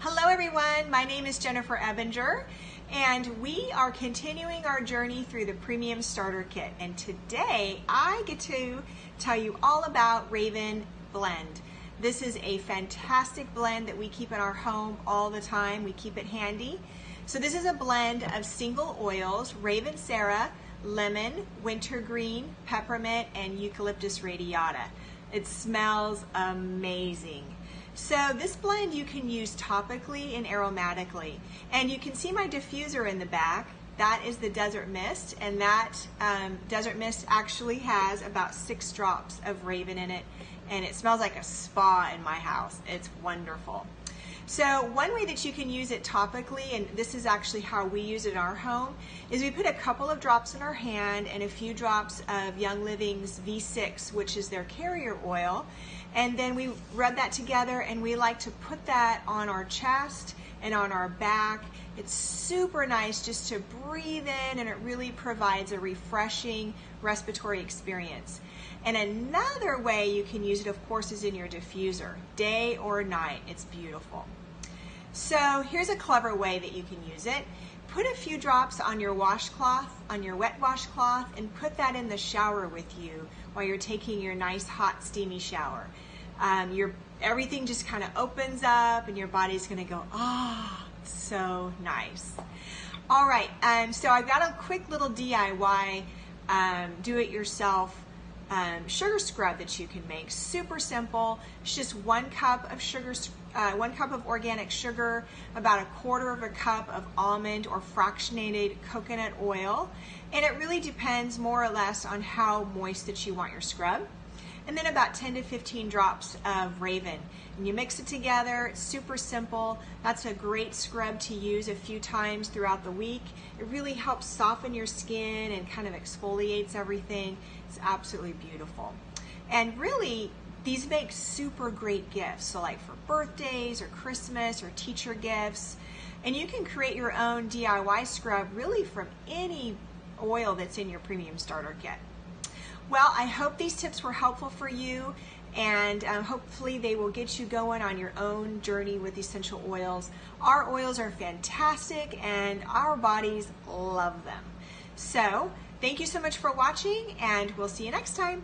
Hello everyone, my name is Jennifer Ebinger and we are continuing our journey through the Premium Starter Kit, and today I get to tell you all about Raven Blend. This is a fantastic blend that we keep in our home all the time. We keep it handy. So this is a blend of single oils: Raven Sarah, lemon, wintergreen, peppermint, and eucalyptus radiata. It smells amazing. So this blend you can use topically and aromatically. And you can see my diffuser in the back. That is the Desert Mist, and that Desert Mist actually has about 6 drops of Raven in it, and it smells like a spa in my house. It's wonderful. So one way that you can use it topically, and this is actually how we use it in our home, is we put a couple of drops in our hand and a few drops of Young Living's V6, which is their carrier oil, and then we rub that together, and we like to put that on our chest and on our back. It's super nice just to breathe in, and it really provides a refreshing respiratory experience. And another way you can use it, of course, is in your diffuser, day or night. It's beautiful. So here's a clever way that you can use it. Put a few drops on your washcloth, on your wet washcloth, and put that in the shower with you while you're taking your nice hot steamy shower. Everything just kind of opens up and your body's going to go, ah, so nice. All right, so I've got a quick little DIY do-it-yourself sugar scrub that you can make. Super simple. It's just 1 cup of sugar, 1 cup of organic sugar, about 1/4 of a cup of almond or fractionated coconut oil, and it really depends more or less on how moist that you want your scrub. And then about 10 to 15 drops of Raven, and you mix it together. It's super simple. That's a great scrub to use a few times throughout the week. It really helps soften your skin and kind of exfoliates everything. It's absolutely beautiful. And really, these make super great gifts. So like for birthdays or Christmas or teacher gifts. And you can create your own DIY scrub really from any oil that's in your Premium Starter Kit. Well, I hope these tips were helpful for you, and hopefully they will get you going on your own journey with essential oils. Our oils are fantastic and our bodies love them. So thank you so much for watching, and we'll see you next time.